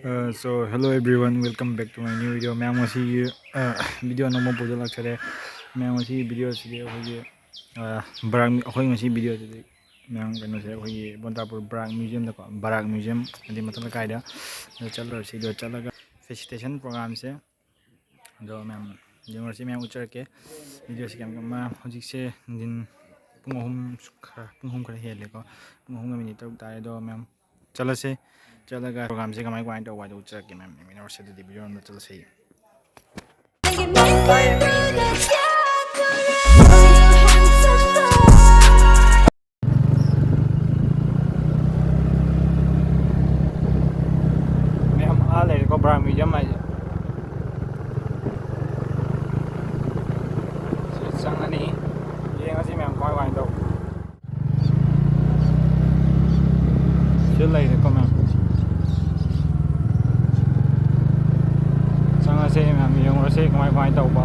So hello everyone, welcome back to my new video. मैं मसी video नोंम पोजल लक्ष्य मैं मसी video से बराक अखोई मसी video से मैं कनो से अखोई बोंतापुर बराक म्यूजियम दको बराक म्यूजियम अदी मतलब कायदा चल रहा है जो चल लगा फेसिटेशन प्रोग्राम से जो मैम यूनिवर्सिटी में उचर के video से क्या मैं हजिक से दिन पुंगहोम खरे हेले को पुंगहोम का मिनट तक तारे दो मैम चलो से चलगा प्रोग्राम से कमाई क्वाइंट वाइड उचर के मैम यूनिवर्सिटी दी वीडियो में चल सही मैम आ ले को ब्रांड म्यूजियम आई संगनी ये ngasi मैम क्वाइंट वाइंड दो चल ले को मैम से मैम yung से कमाई तौबा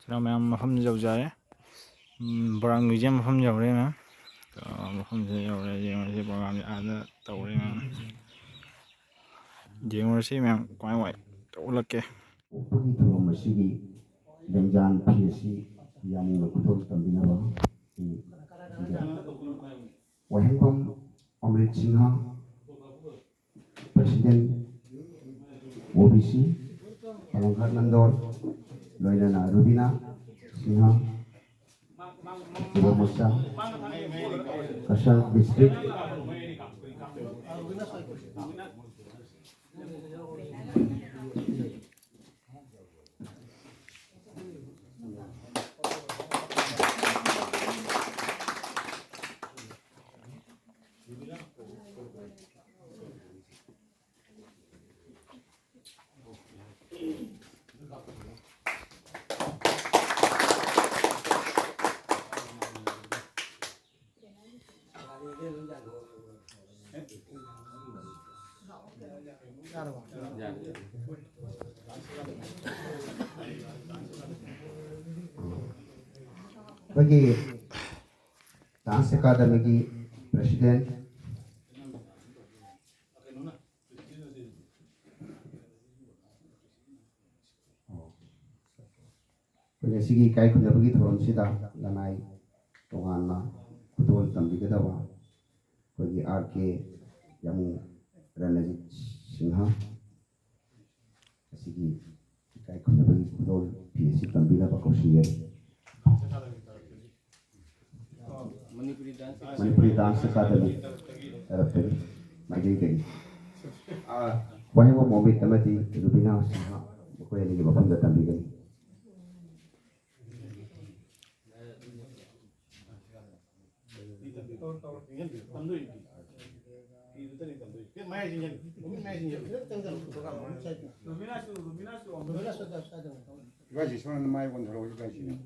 चलो मैम मफम जौजारे बराक म्यूजियम मफम जौरे मैम तो मफम से जौरे yung से प्रोग्राम आदा तौरे मैम yung से मैम कमाई वाई तौलके ꯎꯄꯨꯒꯤ ꯊꯧꯔꯝ ꯑꯁꯤꯒꯤ ꯂꯦꯡꯖꯥꯟ ꯐꯤ ꯑꯁꯤ ꯌꯥꯝꯅ ꯈꯨꯗꯣꯜ ꯇꯝꯕꯤꯅꯕ ꯋꯥꯍꯦꯡꯕꯝ ꯑꯃ꯭ꯔꯤꯠ ꯁꯤꯡꯍ ꯄ꯭ꯔꯁꯤꯗꯦꯟ OBC ꯄꯥꯂꯣꯡꯈꯥꯠ ꯅꯟꯗꯣꯔ ꯂꯣꯏꯅꯅ ꯔꯨꯕꯤꯅꯥ ꯁꯤꯡꯍ ꯌꯨꯕꯃꯣꯔꯆꯥ ꯀꯁꯥꯔ ꯗꯤꯁꯇ꯭ꯔꯤꯛ बगी डांस अकादमी की प्रेसिडेंट बगी काय खुदबगी थोरम सिदा लनाई तोगाना खुदोल तंबिगदबा बगी आरके यमु रणजीत सिंहा असिगी काय खुदबगी खुदोल PSC तंबिगदबा कोशिगे Manipuri Dance Academy Arapin Magiging Wahima Momit Amati Rubina Siha Mukweli Mapanda Tambigan Gaji sono mai quando lo gaji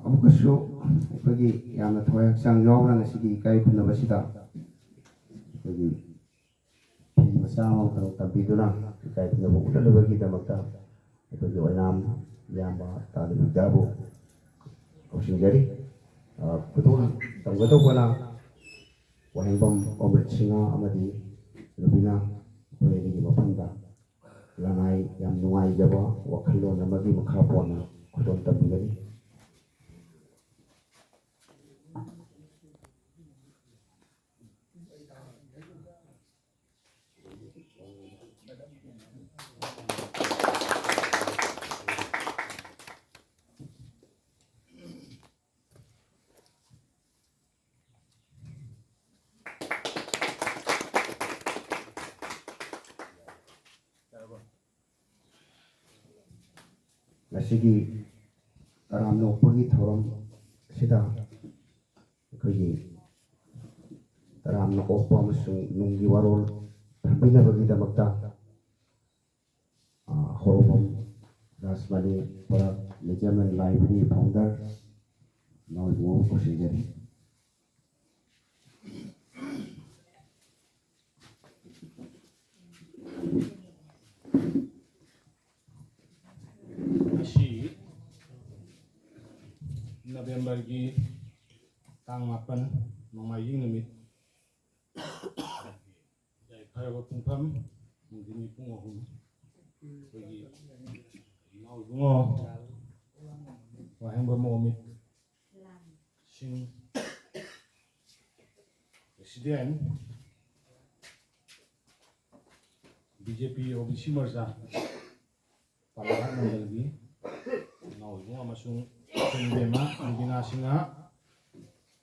अमुकसु अखोगी यामना थोय हक्चांग यावना ngasi kai phunabasida अखोगी फि मसा अमखौ तबिदुना kai phunabo udalabagi damakta अखोगी ओइनाम यामा तालिबदाबो कोशिंगरी खुदोल तंगदोबना वहेंबम अमृत सिंह अमदी रुबिना अखोगी मफंदा लनाई याम नुंगाई जबा वखलोन अमगी मखा पोना खुदोल तबिगरी ngasi taram nokpagi thoram sida akhoi taram nokpa amasung nunggi warol thabinabagi damakta horomom rasmani parak ꯂꯩꯖꯃꯦꯟ library founder Naoibungo ꯀꯧꯁꯤꯟꯖꯔꯤ꯫ ꯉꯁꯤ ꯅꯕꯦꯝꯕꯔꯒꯤ ꯇꯥꯡ 8 ꯅꯣꯡꯃꯥꯏꯖꯤꯡ ꯅꯨꯃꯤꯠ ꯌꯥꯏꯐꯔꯕ ꯄꯨꯡꯐꯝ ꯅꯨꯡꯊꯤꯟꯒꯤ ꯄꯨꯡ 3 ꯑꯩꯈꯣꯏꯒꯤ ꯏꯅꯥꯎꯏꯕꯨꯡꯉꯣ ꯋꯥꯍꯦꯡꯕꯝ ꯑꯣꯃꯤꯠ ꯁꯤꯡ ꯄ꯭ꯔꯦꯁꯤꯗꯦꯟ BJP OBC ꯃꯣꯔꯆꯥ ꯄꯥꯂꯥꯉꯥꯠ ꯃꯟꯗꯜꯒꯤ ꯏꯅꯥꯎꯏꯕꯨꯡ ꯑꯃꯁꯨꯡ ꯏꯕꯦꯝꯃ ꯔꯨꯕꯤꯅꯥ ꯁꯤꯡꯍ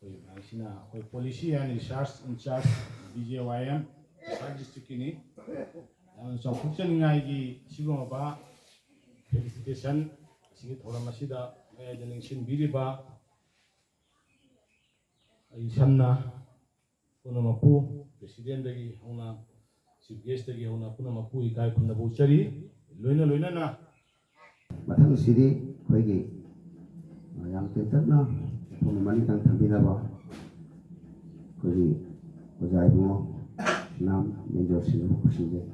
ꯑꯩꯈꯣꯏ ꯃꯌꯥꯝꯁꯤꯅ ꯑꯩꯈꯣꯏ policy and research in charge BJYM Imphal ꯗꯤꯁꯇ꯭ꯔꯤꯛꯀꯤꯅꯤ꯫ ꯌꯥꯝꯅ ꯆꯥꯎꯊꯣꯛꯆꯅꯤꯡꯉꯥꯏꯒꯤ ꯑꯁꯤꯒꯨꯝꯂꯕ ꯐꯦꯂꯤꯁꯤꯇꯦꯁꯟ ꯑꯁꯤꯒꯤ ꯊꯧꯔꯝ ꯑꯁꯤꯗ ꯃꯌꯥꯏꯗ ꯂꯦꯡꯁꯤꯟꯕꯤꯔꯤꯕ ꯑꯩ ꯁꯝꯅ ꯄꯨꯝꯅꯃꯛꯄꯨ ꯄ꯭ꯔꯦꯁꯤꯗꯦꯟꯗꯒꯤ ꯍꯧꯅ ꯆꯤꯐ ꯒꯦꯁꯇꯒꯤ ꯍꯧꯅ ꯄꯨꯝꯅꯃꯛꯄꯨ ꯏꯀꯥꯏ ꯈꯨꯝꯅꯕ ꯎꯠꯆꯔꯤ꯫ ꯂꯣꯏꯅꯅ ꯃꯊꯪꯁꯤꯗꯤ ꯑꯩꯈꯣꯏꯒꯤ ꯌꯥꯝ ꯇꯦꯟꯇꯛꯅ ꯃꯐꯝ ꯑꯅꯤꯇꯪ ꯊꯝꯕꯤꯅꯕ ꯑꯩꯈꯣꯏꯒꯤ ꯑꯣꯖꯥ ꯏꯕꯨꯡꯉꯣ ꯁꯤꯅꯥꯝ ꯃꯦꯖꯣꯔ ꯁꯤꯡꯍꯕꯨ ꯀꯧꯁꯤꯟꯖꯔꯤ꯫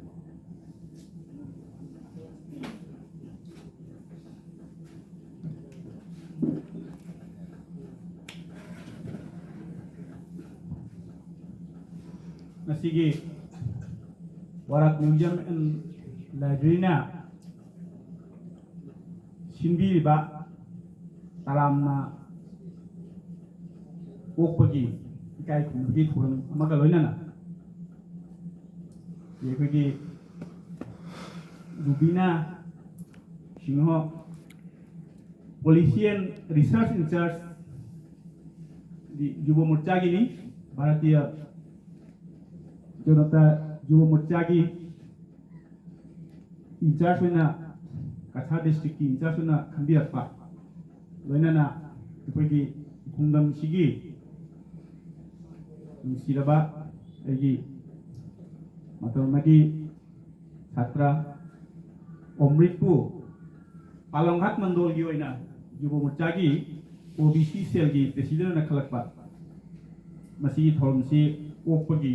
ꯉꯁꯤꯒꯤ ꯋꯥꯔꯥꯛ ꯃ꯭ꯌꯨꯖꯤꯌꯝ ꯑꯦꯟ ꯂꯥꯏꯕ꯭ꯔꯦꯔꯤꯅ ꯁꯤꯟꯕꯤꯔꯤꯕ ꯇꯔꯥꯝꯅ ꯑꯣꯛꯄꯒꯤ ꯏꯀꯥꯏ ꯈꯨꯝꯅꯕꯒꯤ ꯊꯧꯔꯝ ꯑꯃꯒ ꯂꯣꯏꯅꯅ ꯑꯩꯈꯣꯏꯒꯤ Rubina Singh policy and research in charge Yuva Morcha की नहीं भारतीय जनता युवा मोर्चा की इंचार्ज होना कछा डिस्ट्रिक्ट की इंचार्ज होना खंडी रखा लोइना अखोगी खुंगम सिगी सिरबा एगी मतलमगी छात्र अमृतपु पालंघाट मंडल की होना युवा मोर्चा की OBC सेल की प्रेसिडेंट ने खलकपा मसी थोरम से ओपगी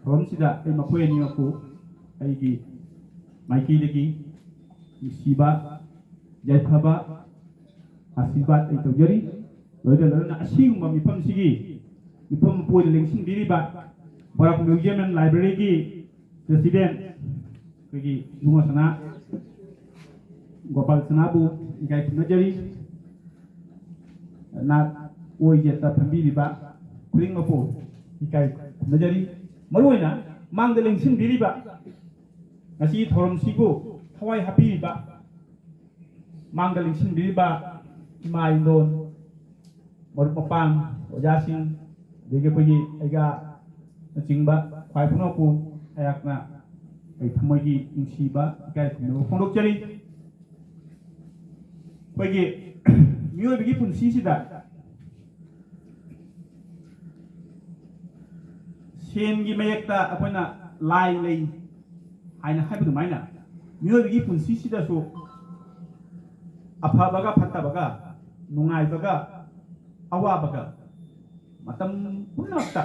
थोरम सिदा ए मखोय नि मखु आइगी माइकी दगी सिबा जयफबा आशीर्वाद ए तोजरी लोइदलना असिगुम मिफम सिगी मिफम पोय लेंसिंग बिरिबा बराक म्यूजियम एंड लाइब्रेरी की प्रेसिडेंट कगी जुमसना गोपाल सनाबु इगाय नजरी ना ओई जेता फंबीरिबा खुरिंग मपो इकाई नजरी मरुइना मांग द लेंसिन बिरिबा ngasi thorom sibu thawai hapiba mang द लेंसिन बिरिबा इमा इंदोन मरु मपांग ओजासिंग देगे पगी आइगा चिंगबा खाइ फुनोपु आयाकना ai thmoigi ingsiba ikai khumno phondok chari pagi मियो बिगी पुंसी सिदा सेन की मयकता अपना लाई लई हाइना हाइबदु माइना मियो बिगी पुंसी सिदा सो अफाबगा फत्ताबगा नुंगाइबगा अवाबगा मतम पुनक्ता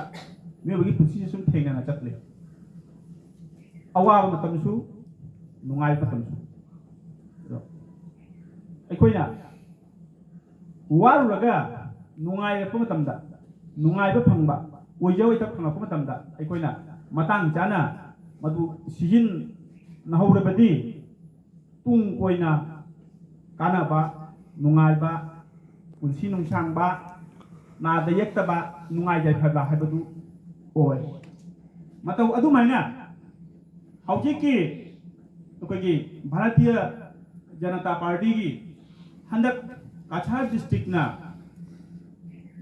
मियो बिगी पुंसी सुम थेंगना चतले अवाब मतम सु नुंगाइ मतम सु अखोइना वारुरगा नुंगाइरप मतमदा नुंगाइबा फंगबा ओइजवैता फंगप मतमदा अखोइना मतंग जाना मदु सिजिन नहौरबदी तुंग कोइना कानाबा नुंगाइबा पुंसी नुंसांगबा नादा यक्तबा नुंगाइ जायफबा हाबदु ओय मतौ अदुमाइना हौजिकी अखोइगी भारतीय जनता पार्टी की हंदक काछार डिस्ट्रिक्ट ना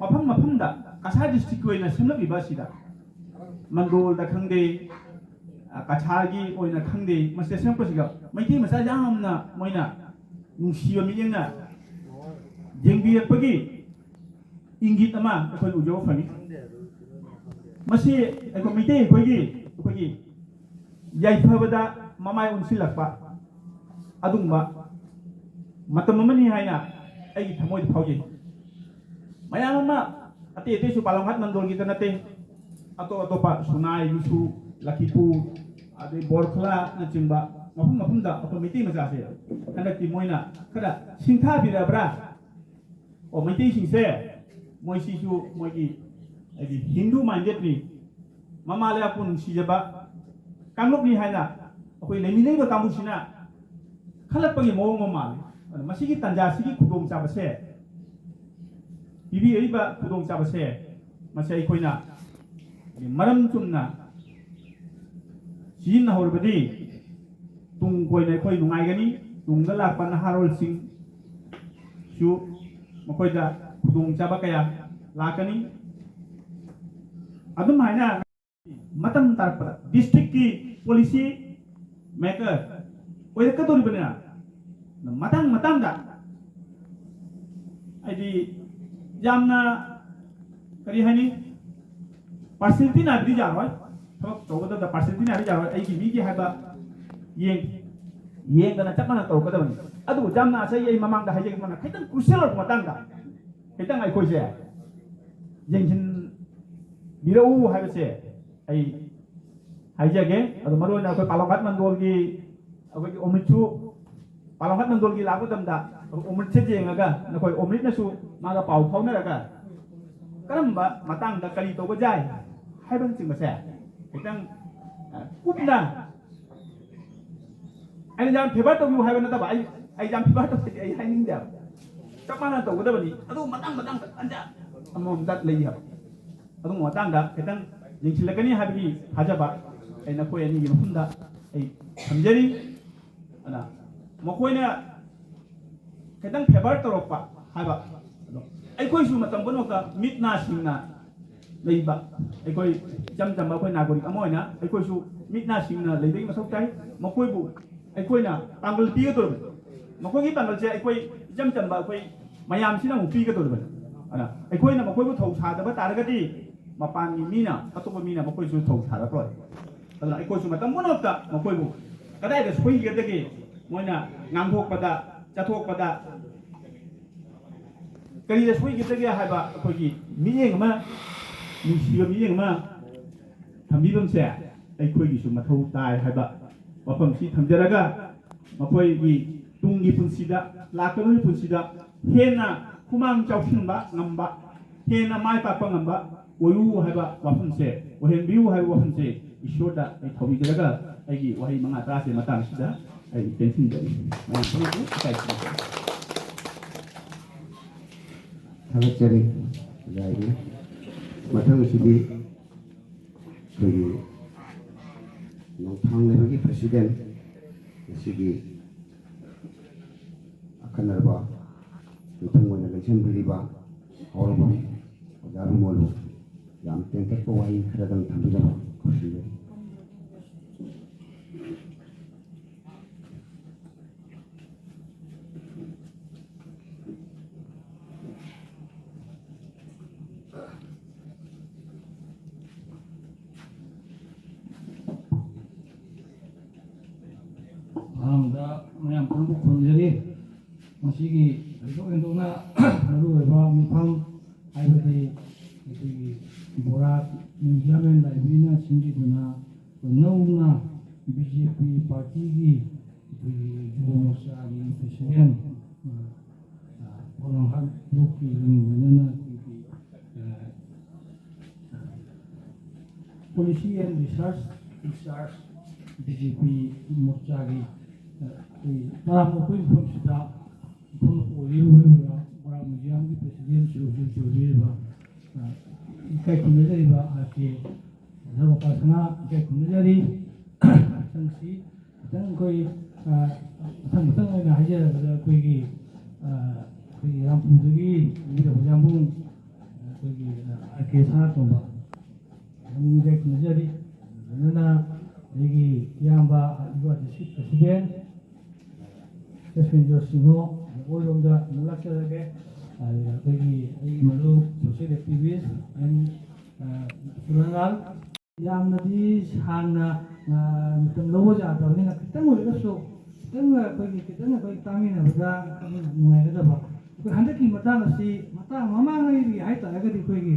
मफम मफम दा काछार डिस्ट्रिक्ट कोइना सेमलबिबा सिदा मंगोल दा खंगदे काछार की ओइना खंगदे मसे सेमपसिगा मैथि मसा यामना मोइना नुसियो मियेंना जेंबियपगी इंगित अमा अखोइ उजो फनी मसे अखो मिते अखोइगी याइफबदा ममाय उनसिलकपा अदुंबा matam mamani haina ai thamoi phauji mayam ma ate su palong hat mandol kita nate atau pa sunai bisu lakipu ade borkhla na chimba mapum da atau miti ma jase kana ti moina kada singtha bira bra o miti singse moi si su moi ki ai hindu minded ni mama le apun si jaba kanuk ni haina akoi leminei ba kamusina khalap pangi mo mal masigi tanja sigi khudong cha base bibi ei ba khudong cha base masai koina maram chumna sin horbadi tung koina koi nungai gani tung da lak pan harol sing su makoi da khudong cha ba kaya lakani adum haina matam tarpa district ki policy maker koi ka tori bana matang da ai jamna kari hani percentage na di jaroi thok to da percentage na di jaroi ai ki mi ki haba yeng da na chakna to ka da ni adu jamna sai ai mamang da haje mana khaitan crucial matang da khaitan ai koi se yeng jin birau ha se ai haje ge adu maro na ko palongat mandol gi ai omichu palongat mandol gi lagu dam da omrit che jengaga na koi omrit na su maga pau phau na raga karamba matang da kali to bajai hai bang sing mase kitang kupna ai jam pheba to yu hai bang na ta ai jam pheba to ai hai ning da chapana to ga da bani adu matang anja amom dat lei ha adu matang da kitang jingsilakani habi hajaba ai na koi ani yum da ai samjari ana makoina kadang febar torokpa haba ai koi su matam bono ka mitna singna leiba ai koi jam jam ba koi nagorik amoina ai koi su mitna singna leibei masok tai makoi bu ai koi na pangal pi ga tor makoi gi pangal che ai koi jam jam ba koi mayam sina mu pi ga tor ana ai koi na makoi bu thau sa da ba tar ga di mapan ni mina atoba mina makoi su thau sa da proi ala ai koi su matam bono ta makoi bu kadai da soi ga de ge moina ngamthok pada chathok pada kari da soi gita ga haiba akoi gi miyeng ma nusiga miyeng ma thambi bam se ai koi gi su mathau tai haiba wafam si thamjaraga makoi gi tungi punsida lakanu punsida hena kumang chawthinba ngamba hena mai pa pa ngamba oyu haiba wafam se ohen biu haiba wafam se ishoda ai thawi jaraga ai gi wahi manga ta se matang sida ai pensin dari थागतचरी जायरी मथंग सिदी कोई नोथांग लेबगी president सिगी अखनरबा मिथंगोना लेक्शन बिलिबा औरबो जारु मोलु याम तेंतक को Y खरदंग थंबिला खुशिले दा मैं पुनः खुंजरी मसीगी इन्दोना मरुएबा मिफां आइबदी बोरा म्यूजियम एंड लाइब्रेरी सिंजीदुना नौना बीजेपी पार्टी की जुमोसागी प्रेसिडेंट पोलंहाट लोकी लिंगना policy and research in charge BJP Morcha की कोई फंक्शदा बड़ा म्यूजियम की प्रेसिडेंट चौधरी इकाई खुनजरीब आके धर्मपासना इकाई खुनजरी संसी कोई मथंग हाइजरबदा कोई रामपुरदगी जामुं आके सा तोंबा इकाई खुनजरी इयाबा district president Sesmenjo Singo, Olomda Mulakshage, Malu, social activist, and Surangal, Yamnadi, Hana, Loja, Kitamo, khitang khoi tamina bada nuai ga ba ko handa ki mata mama ngai ri hai ta ga di khoi gi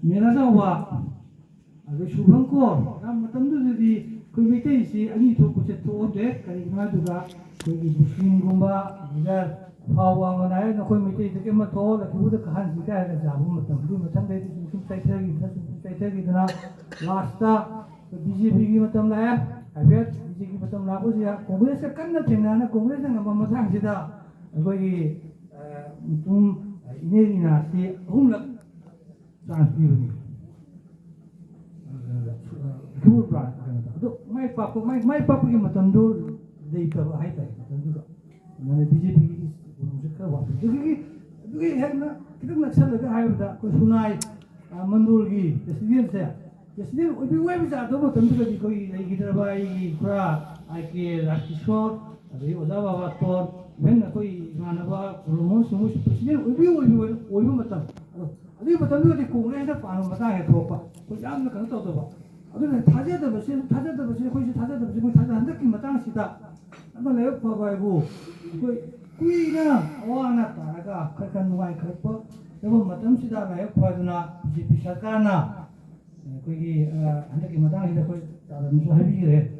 mera da wa ag shubham ko ram matam du di khoi mei si ani to ko che to de kari ma du ga khoi gi muslim gumba ga hawa ma nai na khoi mei de ke ma to la ku da khan si ka ga ja bu matam du matam de di sim sai gi na last ta BJP gi matam la ya habet BJP matam la ko ya congress ka kan na thengna na congress na ma mathang sida khoi mutum ini na si humlak chance ni kibur pra to mai pap ki matam do dei ta hai ta matam do mane BJP ki musik ka wa do ki hekna kidak naksal ga hai da ko sunai mandul gi president obi web sa do matam do ki koi nei gi bai gi pra ai ke rakishor ade oda baba tor men koi manaba romo sumu president obi matam adi matam do di congress da pa no mata he to pa ko jam na kan to do ba aduna 타자도 버시 거기서 타자도 버시 타자 한 느낌 마땅 시다 한번 내가 봐봐요 그 꾸이나 와나 따라가 그렇게 누가 그렇고 여보 마땅 시다 내가 봐주나 BJP सरकार나 거기 한 느낌 마땅 시다 거기 다른 좀 해비래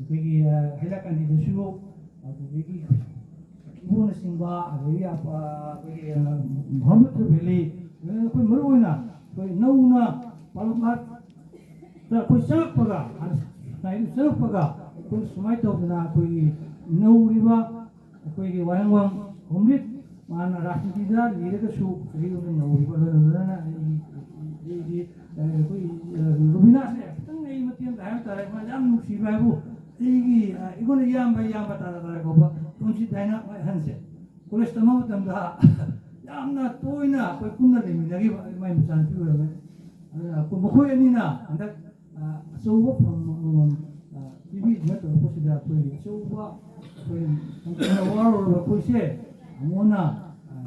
거기 해라간 디도 쉬고 거기 기본의 신바 거기 아빠 거기 모하메드 밸리 거기 뭐로나 거기 나우나 발마 कोई सड़क पगा Nile सड़क पगा कोई सुमाई तो ना कोई नौरीबा कोई वायंगवांग होमरित माना राजनीति दा लीरे का शो कोई नौरीबा ना ये कोई रुबिना से तंग नहीं मतियन दाय तारे मा जाम नुसी बाबू एगी इगोन याम बता को बा तुंची दाइना हनसे पुलिस तमाम तंदा यामना तोइना कोई कुन्ना लेमिनागी माइ मचान पिउरमे को मखोय अनिना अंदा so from TV net ko sida ko so wa ko war ko se amona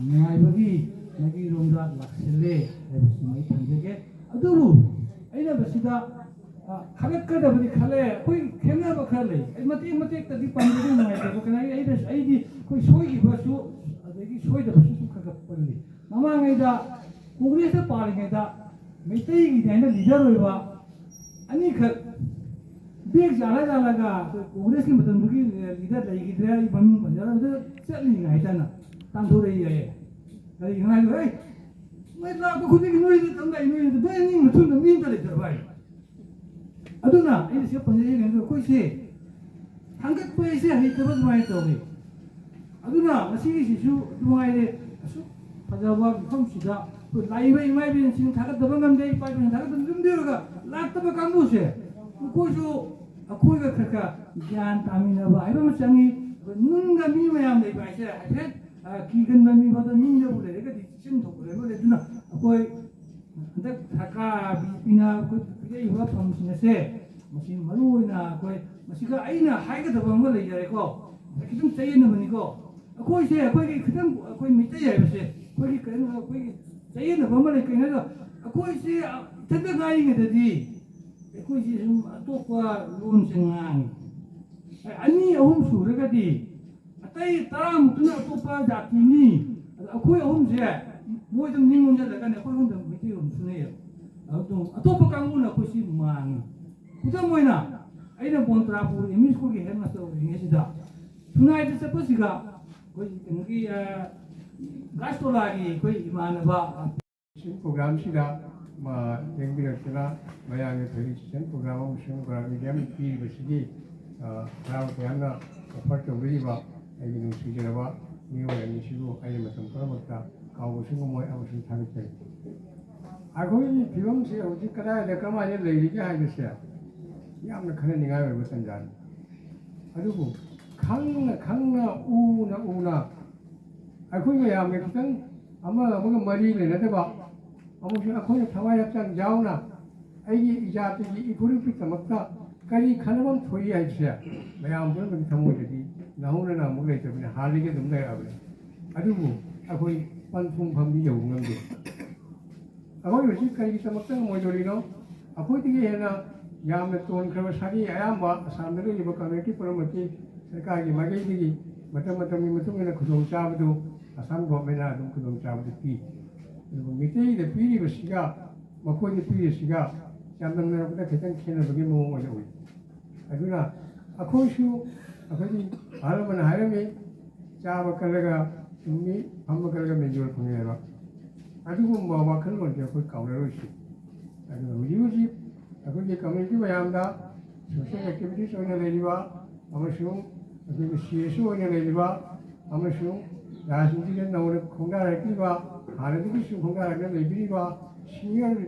nai bagi nagi romda laksele ebsi thangege aduru aina basida khagat ka da bari khale koi khena ba khale ai mati ta di pandu nai ko kana ai di koi soi gi basu adegi soi da basu ka palli mama ngai da congress ta par ngai da meitai gi dai na leader hoiba अनि खर bag जाला का कांग्रेस की मतलब की leader लगी थे ये बम बजा तो चल नहीं गया था ना तांदो रही है अरे यहाँ जो है मैं लाख खुद की नोई तो तंगा नोई तो बे नहीं मतलब नहीं तो लेकर भाई अदुना ये से पंजे ने कोई से 한국 पैसे है तो बस मैं तो भी अदुना मसी शिशु दुआई असु फजावा बिफम सिदा तो लाइव इमाइ बिन सिन थागत दबंगम दे पाइ बिन थागत दम देगा लातबा कांगुसे कोजो अखोइगा खरका ज्ञान तामिनबा आइबा मचंगी नुंगा मी मयाम दे बाइसे हाइफे किगन बमी बद मिंजो बुले रे गदि सिन थोले बोले दुना अखोइ अंदक थाका बिपिना को पिजे युवा फंक्शनसे मसिन मरुइना अखोइ मसिका आइना हाइगा दबंग ले जारेको किदुम चयन बनिको अखोइसे अखोइ खिदम अखोइ मिते याइबसे अखोइ कन अखोइ चयन बमले कइना अखोइसे तब गाई गददी अखोइसे सुम अतोपा लोन सिंगांग अनि अहुम सुरगदी अतै तराम तुना अतोपा जातिनी अखोइ अहुम से मोय दम निंगोन जलगा ने अखोइ हुन दम मिति हुन सुने अतो अतोपा कांगुना अखोइसे मांग कुदा मोइना आइना बोंत्रापुर एमई स्कूल के हेड मास्टर रिंगसिदा सुनाइ त सपसिगा कोइ नगी गास्टोलागी कोइ इमानबा प्रोग्राम सिदा ꯌꯦꯡꯕꯤꯔꯛꯇꯨꯅ ꯃꯌꯥꯝꯒꯤ ꯐꯦꯂꯤꯁꯤꯇꯦꯁꯟ ꯄ꯭ꯔꯣꯒ꯭ꯔꯥꯝ ꯑꯃꯁꯨꯡ ꯃꯤꯗꯤꯌꯥ ꯄꯤꯔꯤꯕꯁꯤꯒꯤ ꯍꯔꯥꯎ ꯇꯌꯥꯝꯅ ꯑꯣꯐꯔ ꯇꯧꯕꯤꯔꯤꯕ ꯑꯩꯒꯤ ꯅꯨꯡꯁꯤꯖꯔꯕ ꯃꯤꯑꯣꯏ ꯑꯅꯤꯁꯤꯕꯨ ꯑꯩꯅ ꯃꯇꯝ ꯄꯨꯝꯅꯃꯛꯇ ꯀꯥꯎꯕꯁꯨ ꯉꯝꯃꯣꯏ ꯑꯃꯁꯨꯡ ꯊꯥꯒꯠꯆꯔꯤ ꯑꯩꯈꯣꯏꯒꯤ ꯐꯤꯕꯝꯁꯤ ꯍꯧꯖꯤꯛ ꯀꯗꯥꯏꯗ ꯀꯃꯥꯏꯅ ꯂꯩꯔꯤꯒꯦ ꯍꯥꯏꯕꯁꯦ ꯌꯥꯝꯅ ꯈꯟꯅꯅꯤꯡꯉꯥꯏ ꯑꯣꯏꯕ ꯇꯥꯟꯖꯥꯅꯤ ꯑꯗꯨꯕꯨ ꯈꯪꯅ ꯎꯅ ꯑꯩꯈꯣꯏ ꯃꯌꯥꯝꯒ ꯈꯤꯇꯪ ꯑꯃꯒ ꯃꯔꯤ ꯂꯩꯅꯗꯕ ꯑꯃꯁꯨꯡ ꯑꯩꯈꯣꯏꯅ ꯊꯋꯥꯏ ꯍꯛꯆꯥꯡ ꯌꯥꯎꯅ ꯑꯩꯒꯤ ꯏꯖꯥꯇꯤꯒꯤ ꯏꯐꯨꯔꯨꯞꯀꯤꯗꯃꯛꯇ ꯀꯔꯤ ꯈꯟꯅꯐꯝ ꯊꯣꯛꯏ ꯍꯥꯏꯕꯁꯦ ꯃꯌꯥꯝ ꯄꯨꯝꯅꯃꯛꯀꯤ ꯊꯃꯣꯏꯗꯗꯤ ꯅꯍꯧꯅꯅ ꯑꯃꯨꯛ ꯂꯩꯇꯕꯅꯤ ꯍꯥꯟꯅꯗꯒꯤ ꯑꯗꯨꯝ ꯂꯩꯔꯛꯑꯕꯅꯤ ꯑꯗꯨꯕꯨ ꯑꯩꯈꯣꯏ ꯄꯟꯊꯨꯡ ꯐꯝꯗꯤ ꯌꯧꯕ ꯉꯝꯗꯦ ꯑꯩꯈꯣꯏ ꯍꯧꯖꯤꯛ ꯀꯔꯤꯒꯤꯗꯃꯛꯇ ꯉꯝꯃꯣꯏꯗꯧꯔꯤꯅꯣ ꯑꯩꯈꯣꯏꯗꯒꯤ ꯍꯦꯟꯅ ꯌꯥꯝꯅ ꯇꯣꯟꯈ꯭ꯔꯕ ꯁꯥꯒꯤ ꯑꯌꯥꯝꯕ ꯑꯁꯥꯝꯗ ꯂꯩꯔꯤꯕ ꯀꯝꯃ꯭ꯌꯨꯅꯤꯇꯤ ꯄꯨꯝꯅꯃꯛꯀꯤ ꯁꯔꯀꯥꯔꯒꯤ ꯃꯥꯏꯀꯩꯗꯒꯤ ꯃꯇꯝꯒꯤ ꯃꯇꯨꯡ ꯏꯟꯅ ꯈꯨꯗꯣꯡꯆꯥꯕꯗꯨ ꯑꯁꯥꯝ ꯒꯣꯔꯃꯦꯟꯅ ꯑꯗꯨꯝ ꯈꯨꯗꯣꯡꯆꯥꯕꯗꯨ ꯄꯤ ꯑꯗꯨꯒ ꯃꯩꯇꯩꯗ ꯄꯤꯔꯤꯕꯁꯤꯒ ꯃꯈꯣꯏꯗ ꯄꯤꯔꯤꯁꯤꯒ ꯆꯥꯡꯗꯝꯅꯔꯛꯄꯗ ꯈꯤꯇꯪ ꯈꯦꯠꯅꯕꯒꯤ ꯃꯑꯣꯡ ꯑꯣꯏꯅ ꯎꯏ ꯑꯗꯨꯅ ꯑꯩꯈꯣꯏꯁꯨ ꯑꯩꯈꯣꯏꯒꯤ ꯑꯍꯜ ꯂꯃꯟꯅ ꯍꯥꯏꯔꯝꯃꯤ ꯆꯥꯕ ꯀꯜꯂꯒ ꯇꯨꯝꯃꯤ ꯐꯝꯕ ꯀꯜꯂꯒ ꯃꯦꯟꯖꯣꯜ ꯐꯪꯉꯤ ꯍꯥꯏꯕ ꯑꯗꯨꯒꯨꯝꯕ ꯋꯥꯈꯜꯂꯣꯟꯁꯦ ꯑꯩꯈꯣꯏ ꯀꯥꯎꯅꯔꯣꯏꯁꯤ ꯑꯗꯨꯅ ꯍꯧꯖꯤꯛ ꯍꯧꯖꯤꯛ ꯑꯩꯈꯣꯏꯒꯤ ꯀꯝꯃ꯭ꯌꯨꯅꯤꯇꯤ ꯃꯌꯥꯝꯗ ꯁꯣꯁꯤꯌꯦꯜ ꯑꯦꯛꯇꯤꯚꯤꯇꯤꯁ ꯑꯣꯏꯅ ꯂꯩꯔꯤꯕ ꯑꯃꯁꯨꯡ ꯑꯩꯈꯣꯏꯒꯤ ꯁꯤ ꯑꯣꯏꯅ ꯂꯩꯔꯤꯕ ꯑꯃꯁꯨꯡ ꯔꯥꯖꯅꯤꯇꯤꯗ ꯅꯧꯅ ꯈꯣꯡꯗꯥꯔꯛꯂꯤꯕ ꯍꯥꯟꯅꯗꯒꯤꯁꯨ ꯈꯣꯡꯗꯥꯔꯛꯅ ꯂꯩꯕꯤꯔꯤꯕ ꯁꯤꯅꯤꯌꯔ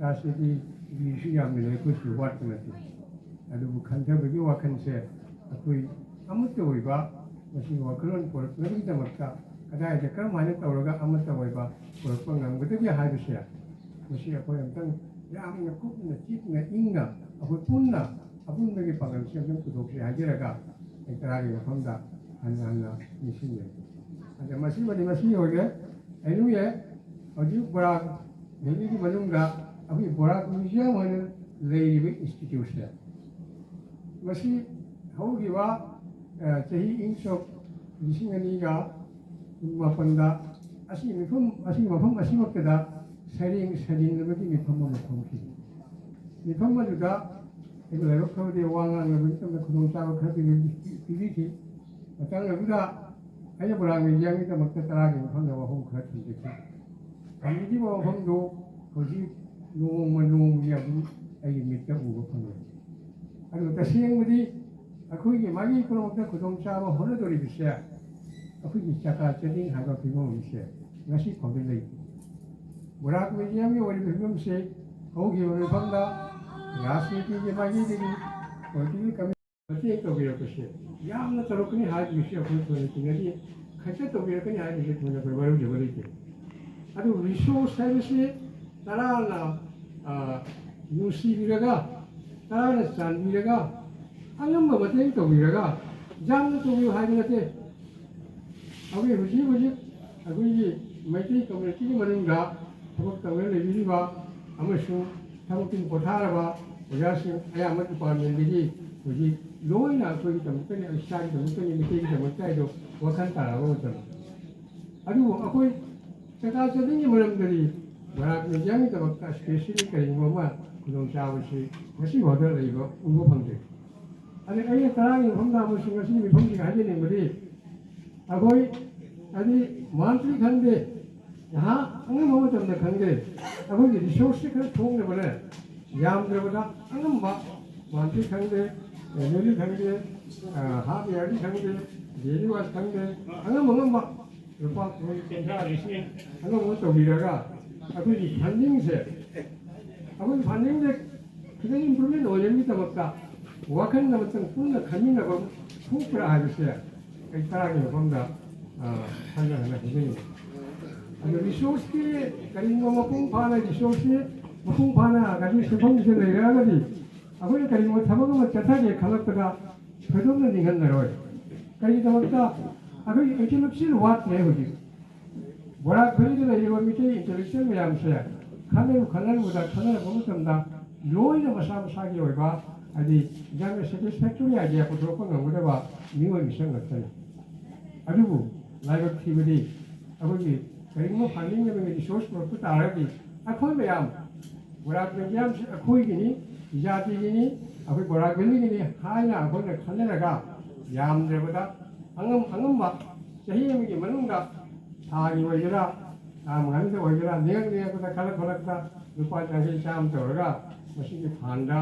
ꯔꯥꯖꯅꯤꯇꯤꯒꯤꯁꯨ ꯌꯥꯝꯅ ꯂꯩ ꯑꯩꯈꯣꯏꯁꯨ ꯋꯥꯠꯄ ꯅꯠꯇꯦ ꯑꯗꯨꯕꯨ ꯈꯟꯊꯕꯒꯤ ꯋꯥꯈꯜꯁꯦ ꯑꯩꯈꯣꯏ ꯑꯃꯠꯇ ꯑꯣꯏꯕ ꯃꯁꯤꯒꯤ ꯋꯥꯈꯜꯂꯣꯟ ꯄꯨꯔꯛꯅꯕꯒꯤꯗꯃꯛꯇ ꯀꯗꯥꯏꯗ ꯀꯔꯝ ꯍꯥꯏꯅ ꯇꯧꯔꯒ ꯑꯃꯠꯇ ꯑꯣꯏꯕ ꯄꯨꯔꯛꯄ ꯉꯝꯒꯗꯒꯦ ꯍꯥꯏꯕꯁꯦ ꯃꯁꯤ ꯑꯩꯈꯣꯏ ꯑꯝꯇꯪ ꯌꯥꯝꯅ ꯀꯨꯞꯅ ꯆꯤꯛꯅ ꯏꯪꯅ ꯑꯩꯈꯣꯏ ꯄꯨꯟꯅ ꯑꯄꯨꯟꯕꯒꯤ ꯄꯥꯡꯒꯜꯁꯦ ꯑꯝꯇꯪ ꯄꯨꯊꯣꯛꯁꯤ ꯍꯥꯏꯖꯔꯒ ꯑꯩ ꯇꯔꯥꯒꯤ ꯃꯐꯝꯗ ꯍꯟꯅ ꯅꯤꯡꯁꯤꯡꯖꯩ ꯑꯗ ꯃꯁꯤꯃꯗꯤ ꯃꯁꯤ ꯑꯣꯏꯔꯦ ꯑꯩꯅꯨꯌꯦ ꯍꯧꯖꯤꯛ ꯕꯣꯔꯥꯛ ꯚꯦꯂꯤꯒꯤ ꯃꯅꯨꯡꯗ ꯑꯩꯈꯣꯏ ꯕꯣꯔꯥꯛ ꯃ꯭ꯌꯨꯖꯤꯌꯝ ꯑꯣꯏꯅ ꯂꯩꯔꯤꯕ ꯏꯟꯁꯇꯤꯇ꯭ꯌꯨꯠꯁꯦ ꯃꯁꯤ ꯍꯧꯈꯤꯕ ꯆꯍꯤ ꯏꯪ ꯁꯣꯛ 2024ꯗ ꯑꯁꯤꯒꯤ ꯃꯐꯝ ꯑꯁꯤꯃꯛꯇꯗ ꯁꯩꯔꯦꯡ ꯁꯩꯔꯦꯡꯅꯕꯒꯤ ꯃꯤꯐꯝ ꯑꯃ ꯐꯣꯡꯈꯤ ꯃꯤꯐꯝ ꯑꯗꯨꯗ ꯑꯩꯈꯣꯏ ꯂꯥꯏꯕꯛ ꯐꯕꯗꯤ ꯋꯥ ꯉꯥꯡꯅꯕꯒꯤ ꯃꯇꯝꯗ ꯈꯨꯗꯣꯡꯆꯥꯕ ꯈꯔ ꯄꯤꯕꯤꯈꯤ ꯃꯇꯝ ꯑꯗꯨꯗ ꯑꯩꯅ ꯕꯣꯔꯥꯛ ꯃ꯭ꯌꯨꯖꯤꯌꯝꯒꯤꯗꯃꯛꯇ ꯇꯔꯥꯒꯤ ꯃꯐꯝꯗ ꯋꯥꯐꯝꯈꯔ ꯊꯝꯖꯈꯤ ꯊꯝꯕꯤꯈꯤꯕ ꯋꯥꯐꯝꯗꯨ ꯍꯧꯖꯤꯛ ꯅꯣꯡꯃꯒꯤ ꯑꯗꯨꯝ ꯑꯩꯒꯤ ꯃꯤꯠꯇ ꯎꯕ ꯐꯪꯉꯦ ꯑꯗꯨ ꯇꯁꯦꯡꯕꯗꯤ ꯑꯩꯈꯣꯏꯒꯤ ꯃꯥꯒꯤ ꯄꯨꯝꯅꯃꯛꯇ ꯈꯨꯗꯣꯡꯆꯥꯕ ꯍꯣꯠꯅꯗꯣꯔꯤꯕꯁꯦ ꯑꯩꯈꯣꯏꯒꯤ ꯆꯀꯥ ꯆꯠꯅꯤꯡ ꯍꯥꯏꯕ ꯐꯤꯕꯝ ꯑꯃꯁꯦ ꯉꯁꯤ ꯐꯥꯎꯕ ꯂꯩꯇꯦ ꯕꯣꯔꯥꯛ ꯃ꯭ꯌꯨꯖꯤꯌꯝꯒꯤ ꯑꯣꯏꯔꯤꯕ ꯐꯤꯕꯝꯁꯦ ꯍꯧꯈꯤꯕ ꯃꯐꯝꯗ ꯔꯥꯖꯅꯤꯇꯤꯒꯤ ꯃꯥꯏꯀꯩꯗꯒꯤ ꯄꯣꯂꯤꯇꯤꯀꯦꯜ ꯀꯝꯃ꯭ꯌꯨꯅꯤꯇꯤ ꯃꯇꯦꯡ ꯇꯧꯕꯤꯔꯛꯄꯁꯦ ꯌꯥꯝꯅ ꯇꯧꯔꯛꯀꯅꯤ ꯍꯥꯏꯕꯒꯤꯁꯨ ꯑꯩꯈꯣꯏ ꯊꯣꯏꯅ ꯆꯤꯡꯅꯗꯦ ꯈꯖꯤꯛꯇ ꯇꯧꯕꯤꯔꯛꯀꯅꯤ ꯍꯥꯏꯕꯁꯤ ꯊꯣꯏꯅ ꯑꯩꯈꯣꯏ ꯋꯥꯔꯧꯖꯕ ꯂꯩꯇꯦ ꯑꯗꯨ ꯔꯤꯁꯣꯔꯁ ꯍꯥꯏꯕꯁꯤ ꯇꯔꯥꯅ ꯅꯨꯡꯁꯤꯕꯤꯔꯒ ꯇꯔꯥꯅ ꯆꯥꯟꯕꯤꯔꯒ ꯑꯉꯝꯕ ꯃꯇꯦꯡ ꯇꯧꯕꯤꯔꯒ ꯌꯥꯝꯅ ꯇꯧꯕꯤꯌꯨ ꯍꯥꯏꯕ ꯅꯠꯇꯦ ꯑꯩꯈꯣꯏ ꯍꯧꯖꯤꯛ ꯑꯩꯈꯣꯏꯒꯤ ꯃꯩꯇꯩ ꯀꯝꯃ꯭ꯌꯨꯅꯤꯇꯤꯒꯤ ꯃꯅꯨꯡꯗ ꯊꯕꯛ ꯇꯧꯔꯒ ꯂꯩꯕꯤꯔꯤꯕ ꯑꯃꯁꯨꯡ ꯊꯕꯛꯇꯤꯡ ꯄꯣꯊꯥꯔꯕ ꯑꯣꯖꯥꯁꯤꯡ ꯑꯌꯥꯝꯕ ꯗꯤꯄꯥꯔꯠꯃꯦꯟꯗꯒꯤ ꯍꯧꯖꯤꯛ ꯂꯣꯏꯅ ꯑꯩꯈꯣꯏꯒꯤꯗꯃꯛꯇꯅꯤ ꯏꯁꯥꯒꯤꯗꯃꯛꯇꯅꯤ ꯃꯩꯇꯩꯒꯤꯗꯃꯛꯇ ꯍꯥꯏꯗꯣ ꯋꯥꯈꯜ ꯇꯥꯔꯛꯑꯕ ꯃꯇꯝ ꯑꯗꯨꯕꯨ ꯑꯩꯈꯣꯏ ꯆꯀꯥ ꯆꯠꯅꯤꯡꯒꯤ ꯃꯔꯝꯗꯗꯤ ꯕꯣꯔꯥꯛ ꯃ꯭ꯌꯨꯖꯤꯌꯝꯒꯤꯗꯃꯛꯇ ꯏꯁꯄꯦꯁꯤꯌꯦꯜꯂꯤ ꯀꯔꯤꯒꯨꯝꯕ ꯑꯃ ꯈꯨꯗꯣꯡꯆꯥꯕꯁꯤ ꯉꯁꯤ ꯐꯥꯎꯗ ꯂꯩꯕ ꯎꯕ ꯐꯪꯗꯦ ꯑꯗꯨ ꯑꯩꯅ ꯇꯔꯥꯒꯤ ꯃꯐꯝꯗ ꯑꯃꯁꯨꯡ ꯉꯁꯤꯒꯤ ꯃꯤꯐꯝꯁꯤꯡ ꯍꯥꯏꯖꯅꯤꯡꯕꯗꯤ ꯑꯩꯈꯣꯏ ꯍꯥꯏꯗꯤ ꯃꯟꯇ꯭ꯔꯤ ꯈꯪꯗꯦ ꯉꯥꯏꯍꯥꯛ ꯑꯉꯝꯕ ꯃꯇꯝꯗ ꯈꯪꯗꯦ ꯑꯩꯈꯣꯏꯒꯤ ꯔꯤꯁꯣꯔꯁꯁꯤ ꯈꯔ ꯊꯣꯡꯅꯕꯅꯦ ꯌꯥꯝꯗ꯭ꯔꯕꯗ ꯑꯉꯝꯕ ꯃꯟꯇ꯭ꯔꯤ ꯈꯪꯗꯦ ꯑꯦꯝ ꯑꯦꯜ ꯑꯦ ꯈꯪꯗꯦ ꯍꯥꯞ ꯏꯌꯥꯔꯗꯤ ꯈꯪꯗꯦ ꯗꯦꯂꯤ ꯋꯥꯁ ꯈꯪꯗꯦ ꯑꯉꯝꯕ ꯂꯨꯄꯥ 30,000 ꯑꯉꯝꯕ ꯇꯧꯕꯤꯔꯒ ꯑꯩꯈꯣꯏꯒꯤ ꯐꯟꯗꯤꯡꯁꯦ ꯈꯤꯇꯪ ꯏꯝꯄ꯭ꯔꯨꯚꯃꯦꯟ ꯑꯣꯏꯅꯕꯒꯤꯗꯃꯛꯇ ꯋꯥꯈꯜ ꯑꯃꯇꯪ ꯄꯨꯟꯅ ꯈꯟꯃꯤꯟꯅꯕ ꯊꯣꯛꯄ꯭ꯔꯥ ꯍꯥꯏꯕꯁꯦ ꯑꯩ ꯇꯔꯥꯒꯤ ꯃꯐꯝꯗ ꯍꯟꯅ ꯍꯥꯏꯖꯅꯤꯡꯉꯤ ꯑꯗꯨ ꯔꯤꯁꯣꯔꯁꯀꯤ ꯀꯔꯤꯒꯨꯝꯕ ꯃꯄꯨꯡ ꯐꯥꯅ ꯔꯤꯁꯣꯔꯁꯁꯤ ꯃꯄꯨꯡ ꯐꯥꯅ ꯉꯁꯤ ꯁꯦꯟꯐꯝꯁꯦ ꯂꯩꯔꯛꯑꯒꯗꯤ ꯑꯩꯈꯣꯏꯅ ꯀꯔꯤꯒꯨꯝꯕ ꯊꯕꯛ ꯑꯃ ꯆꯠꯊꯒꯦ ꯈꯜꯂꯛꯄꯗ ꯊꯣꯏꯗꯣꯛꯅ ꯅꯤꯡꯍꯟꯅꯔꯣꯏ ꯀꯔꯤꯒꯤꯗꯃꯛꯇ ꯑꯩꯈꯣꯏꯒꯤ ꯏꯟꯇꯦꯂꯦꯛꯆꯨꯑꯦꯜ ꯋꯥꯠꯂꯦ ꯍꯧꯖꯤꯛ ꯕꯣꯔꯥꯛ ꯚꯦꯂꯤꯗ ꯂꯩꯔꯤꯕ ꯃꯤꯇꯩ ꯏꯟꯇꯦꯂꯦꯛꯆꯨꯑꯦꯜ ꯃꯌꯥꯝꯁꯦ ꯈꯟꯅꯔꯛꯄ ꯃꯇꯝꯗ ꯂꯣꯏꯅ ꯃꯁꯥ ꯃꯁꯥꯒꯤ ꯑꯣꯏꯕ ꯍꯥꯏꯗꯤ ꯌꯥꯝꯅ ꯁꯦꯇꯤꯁꯐꯦꯛꯇꯣꯔꯤ ꯑꯥꯏꯗꯤꯌꯥ ꯄꯨꯊꯣꯛꯄ ꯉꯝꯒꯗꯕ ꯃꯤꯑꯣꯏ ꯃꯤꯁꯛ ꯉꯥꯛꯇꯅꯤ ꯑꯗꯨꯕꯨ ꯂꯥꯏꯕꯛ ꯊꯤꯕꯗꯤ ꯑꯩꯈꯣꯏꯒꯤ ꯀꯔꯤꯒꯨꯝꯕ ꯐꯪꯅꯤꯡꯅꯕꯒꯤ ꯔꯤꯁꯣꯔꯁ ꯄꯨꯔꯛꯄ ꯇꯥꯔꯒꯗꯤ ꯑꯩꯈꯣꯏ ꯃꯌꯥꯝ ꯕꯣꯔꯥꯛ ꯃ꯭ꯌꯨꯖꯤꯌꯝꯁꯤ ꯑꯩꯈꯣꯏꯒꯤꯅꯤ ꯖꯥꯇꯤꯒꯤꯅꯤ ꯑꯩꯈꯣꯏ ꯕꯣꯔꯥꯛ ꯚꯦꯂꯤꯒꯤꯅꯤ ꯍꯥꯏꯅ ꯑꯩꯈꯣꯏꯅ ꯈꯟꯅꯔꯒ ꯌꯥꯝꯗ꯭ꯔꯕꯗ ꯑꯉꯝꯕ ꯆꯍꯤ ꯑꯃꯒꯤ ꯃꯅꯨꯡꯗ ꯊꯥꯒꯤ ꯑꯣꯏꯒꯦꯔꯥ ꯊꯥ ꯃꯉꯥꯅꯤꯗ ꯑꯣꯏꯒꯦꯔꯥ ꯂꯦꯡꯉꯛꯄꯗ ꯈꯜꯂꯛꯄꯗ ꯂꯨꯄꯥ 50 ꯇꯧꯔꯒ ꯃꯁꯤꯒꯤ ꯐꯥꯟꯗ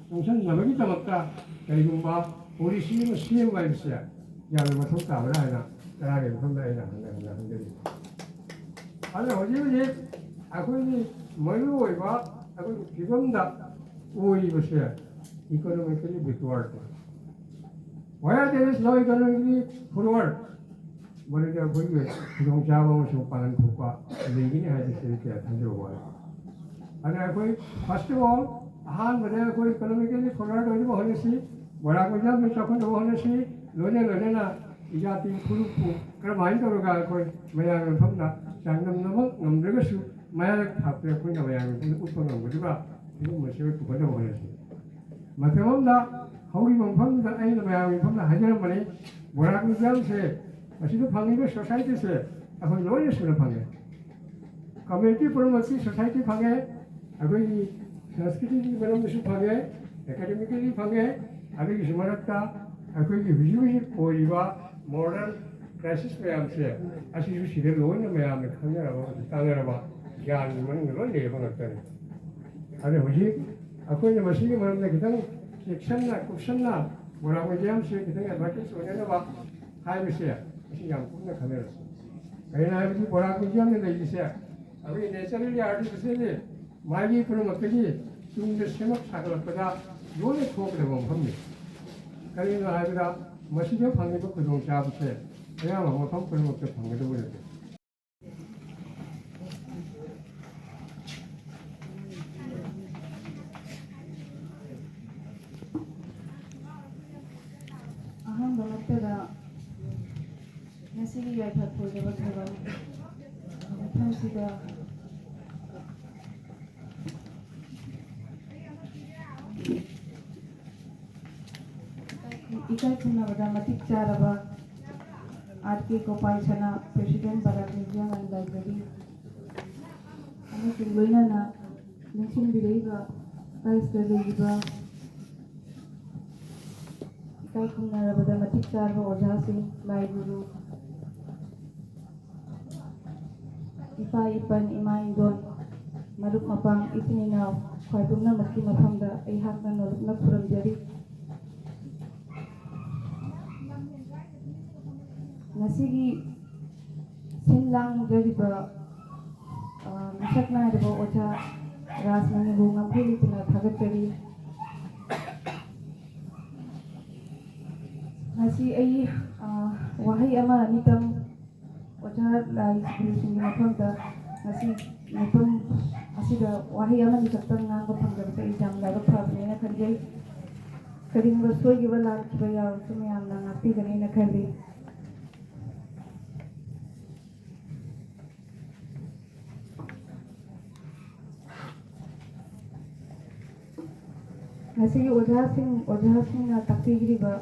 ꯇꯨꯡꯁꯟꯅꯕꯒꯤꯗꯃꯛꯇ ꯀꯔꯤꯒꯨꯝꯕ ꯄꯣꯂꯤꯁꯤ ꯑꯃ ꯁꯦꯝꯕ ꯍꯥꯏꯕꯁꯦ ꯌꯥꯝꯅ ꯃꯊꯧ ꯇꯥꯕ꯭ꯔꯥ ꯍꯥꯏꯅ ꯇꯔꯥꯒꯤ ꯃꯐꯝꯗ ꯑꯩꯅ ꯍꯪꯖꯔꯤ ꯑꯗꯨ ꯍꯧꯖꯤꯛ ꯑꯩꯈꯣꯏꯒꯤ ꯃꯔꯨꯑꯣꯏꯕ ꯑꯩꯈꯣꯏꯒꯤ ꯐꯤꯕꯝꯗ ꯑꯣꯏꯔꯤꯕꯁꯦ economically backward where there is no economically forward ꯃꯗꯨꯗ ꯑꯩꯈꯣꯏꯒꯤ ꯈꯨꯗꯣꯡꯆꯥꯕ ꯑꯃꯁꯨꯡ ꯄꯥꯡꯒꯜ ꯊꯣꯛꯄ ꯂꯩꯒꯅꯤ ꯍꯥꯏꯕꯁꯤ ꯀꯌꯥ ꯊꯥꯖꯕ ꯋꯥꯠꯂꯤ ꯑꯗꯨꯅ ꯑꯩꯈꯣꯏ ꯐꯥꯔꯁ ꯑꯣꯐ ꯑꯣꯜ ꯑꯍꯥꯟꯕꯗ ꯑꯩꯈꯣꯏ ꯏꯀꯣꯅꯣꯃꯤꯀꯦꯜꯂꯤ ꯐꯣꯔꯋꯥꯔꯗ ꯑꯣꯏꯅꯕ ꯍꯣꯠꯅꯁꯤ ꯕꯣꯔꯥꯛ ꯃ꯭ꯌꯨꯖꯤꯌꯝꯗ ꯆꯥꯎꯈꯠꯅꯕ ꯍꯣꯠꯅꯁꯤ ꯂꯣꯏꯅꯅ ꯖꯥꯇꯤ ꯐꯨꯔꯨꯞꯄꯨ ꯀꯔꯝꯍꯥꯏꯅ ꯇꯧꯔꯒ ꯑꯩꯈꯣꯏ ꯃꯌꯥꯝꯒꯤ ꯃꯐꯝꯗ ꯆꯥꯡꯗꯝꯅꯕ ꯉꯝꯗ꯭ꯔꯒꯁꯨ ꯃꯌꯥꯏ ꯊꯥꯛꯇ ꯑꯩꯈꯣꯏꯅ ꯃꯌꯥꯝꯒꯤ ꯃꯐꯝꯗ ꯎꯠꯄ ꯉꯝꯒꯗꯕ ꯁꯤꯒꯨꯝꯕꯁꯤ ꯄꯨꯈꯠꯅꯕ ꯍꯣꯠꯅꯁꯤ ꯃꯇꯝ ꯑꯃꯗ ꯍꯧꯈꯤꯕ ꯃꯐꯝꯗꯨꯗ ꯑꯩꯅ ꯃꯌꯥꯝꯒꯤ ꯃꯐꯝꯗ ꯍꯥꯏꯖꯔꯝꯕꯅꯤ ꯕꯣꯔꯥꯛ ꯃ꯭ꯌꯨꯖꯤꯌꯝꯁꯦ ꯃꯁꯤꯗ ꯐꯪꯉꯤꯕ ꯁꯣꯁꯥꯏꯇꯤꯁꯦ ꯑꯩꯈꯣꯏ ꯂꯣꯏꯅ ꯁꯨꯅ ꯐꯪꯉꯦ ꯀꯝꯃ꯭ꯌꯨꯅꯤꯇꯤ ꯄꯨꯝꯅꯃꯛꯀꯤ ꯁꯣꯁꯥꯏꯇꯤ ꯐꯪꯉꯦ ꯑꯩꯈꯣꯏꯒꯤ ꯁꯪꯁꯀ꯭ꯔꯤꯇꯤꯒꯤ ꯃꯔꯝꯗꯁꯨ ꯐꯪꯉꯦ ꯑꯦꯀꯥꯗꯦꯃꯤꯀꯦꯜꯂꯤ ꯐꯪꯉꯦ ꯑꯗꯨꯒꯤꯁꯨ ꯃꯔꯛꯇ ꯑꯩꯈꯣꯏꯒꯤ ꯍꯧꯖꯤꯛ ꯍꯧꯖꯤꯛ ꯑꯣꯏꯔꯤꯕ ꯃꯣꯗꯔꯟ ꯀ꯭ꯔꯥꯏꯁꯤꯁ ꯃꯌꯥꯝꯁꯦ ꯑꯁꯤꯁꯨ ꯁꯤꯗ ꯂꯣꯏꯅ ꯃꯌꯥꯝꯅ ꯈꯪꯅꯔꯕ ꯇꯥꯟꯅꯔꯕ ꯒ꯭ꯌꯥꯟꯒꯤ ꯃꯅꯨꯡꯗ ꯂꯣꯏ ꯂꯩꯔꯕ ꯉꯥꯛꯇꯅꯤ ꯑꯗꯣ ꯍꯧꯖꯤꯛ ꯑꯩꯈꯣꯏꯅ ꯃꯁꯤꯒꯤ ꯃꯔꯝꯗ ꯈꯤꯇꯪ ꯆꯦꯛꯁꯤꯟꯅ ꯀꯨꯞꯁꯟꯅ ꯕꯣꯔꯥꯛ ꯃ꯭ꯌꯨꯖꯤꯌꯝꯁꯦ ꯈꯤꯇꯪ ꯑꯦꯗꯚꯥꯟꯇꯦꯖ ꯑꯣꯏꯅꯅꯕ ꯍꯥꯏꯕꯁꯦ ꯃꯁꯤ ꯌꯥꯝ ꯀꯨꯞꯅ ꯈꯟꯅꯔꯁꯤ ꯀꯩꯅꯣ ꯍꯥꯏꯕꯗꯤ ꯕꯣꯔꯥꯛ ꯃ꯭ꯌꯨꯖꯤꯌꯝꯗ ꯂꯩꯔꯤꯁꯦ ꯑꯩꯈꯣꯏꯒꯤ ꯅꯦꯆꯔꯦꯜꯂꯤ ꯑꯥꯔꯇꯤꯐꯤꯁꯤꯌꯦꯜꯂꯤ ꯃꯥꯒꯤ ꯄꯨꯝꯅꯃꯛꯇꯒꯤ ꯇꯨꯡꯗ ꯁꯦꯝꯒꯠ ꯁꯥꯒꯠꯂꯛꯄꯗ ꯂꯣꯏꯅ ꯊꯣꯛꯀꯗꯕ ꯃꯐꯝꯅꯤ ꯀꯔꯤꯒꯤꯅꯣ ꯍꯥꯏꯕꯗ ꯃꯁꯤꯗ ꯐꯪꯂꯤꯕ ꯈꯨꯗꯣꯡꯆꯥꯕꯁꯦ ꯑꯌꯥꯝꯕ ꯃꯐꯝ ꯈꯨꯗꯤꯡꯃꯛꯇ ꯐꯪꯒꯗꯕ ꯅꯠꯇꯦ ꯑꯍꯥꯟꯕ ꯃꯛꯇꯗ ꯉꯁꯤꯒꯤ ꯌꯥꯏꯐ-ꯊꯧꯔꯕ ꯊꯧꯔꯝ ꯃꯐꯝꯁꯤꯗ इकाई खुनाबदा मतिक चारबा R K. Gopal Sana president Barak museum and library अमसुंग लोइनाना निसिंग बिरेगा प्राइस लेगिबा इकाई खुनाबदा मतिक चारबा ओझासिंग लाइगुरु इपा इपन इमा इंदोन मरुक मपांग इचिनिनाव ख्वाइपुंना मक्की मफमदा अइहाकना नोलुकना खुरमजरी नसीगी सिंलांगजरिबा मिसकनारिबा ओझा राजमणिबु ngam-philitina थागतरी ngasi ai wahai ama nitam ओझा lai sing mafamda ngasi mafam asida wahai ama nikatang nganga phangdabta exam laga phabnena khanjai karimba soigiba lakhiba yaw sumyamna ngapigani na khali ngasi ओझासिंग takpigriba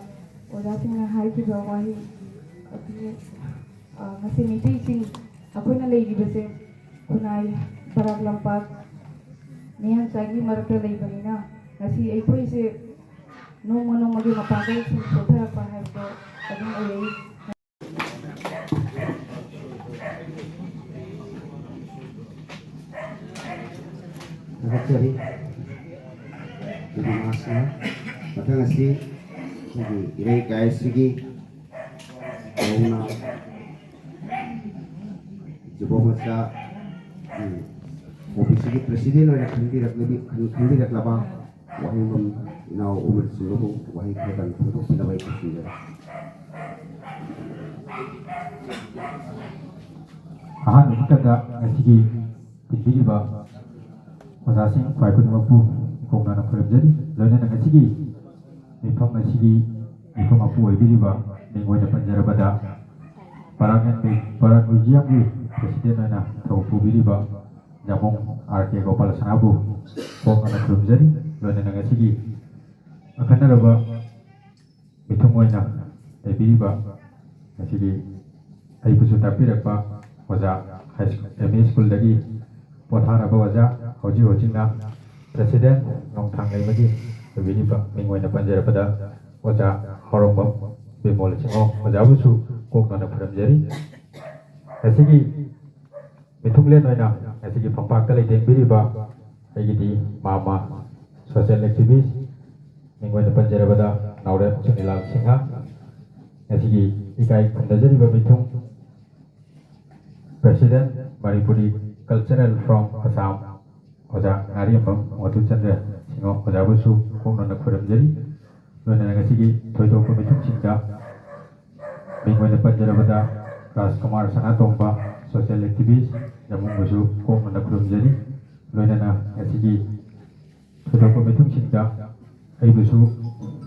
ओझासिंग haikiba wahi ngasi mitising akoina leiribase kunai barak lampak mihan sagi marakta leibanina ngasi aikoise nongmagi mapagai sing sotharapa haibdo adum oyei Nakachari jadi masa matang asi jadi irai kaya sigi kauna jebo masa ofisi ki presiden oleh khandi raklaba wahi mem inau umur suluhu wahi kedan untuk pinabai presiden ahal kita ngasigi tiba ओझासिंग ख्वाइपुनमकपु कोंगनाना खुरमजरी लोइनाना ngасigi mifam asigi mifam apu oibiriba ningoina panjarabada Barak Museum gi presiden oina thau pubiriba jamong R.K. Gopal Sanabu koंगनाना खुरमजरी लोइनाना ngасigi akhanaraba mithum oina oibiriba ngасigi aibusu tapirakpa ओझा MA School dagi पोथारबा ओझा हौजी हौजिंगना प्रेसिडेंट नोंथांग लेमगी बिबिनिबा मिंगोइना पंजरबदा ओझा हरंबम बेमोल सिंहो ओझाबुसु कोंगनाना खुरमजरी ngасigi मिथुंगलेन ओइना ngасigi फंपाक्ता लेदेंबिरिबा आइगिदि मामा सोशल एक्टिविस्ट मिंगोइना पंजरबदा नावरेम सुनिलाल सिंहा ngасigi इकाई खुंदजरिबा मिथुंग president Manipuri Cultural from Assam ओझा नारियम्बम मधु चंद्र सिंहो ओझाबुसु कोंगनाना खुरमजरी लोइनाना ngасigi थोइदोकपा मिथुंगसिंगदा मिंगोइना पंजरबदा राजकुमार सनातोंबा सोशल एक्टिविस्ट जमुंगबुसु कोंगनाना खुरमजरी लोइनाना ngасigi थोइदोकपा मिथुंगसिंगदा अइबुसु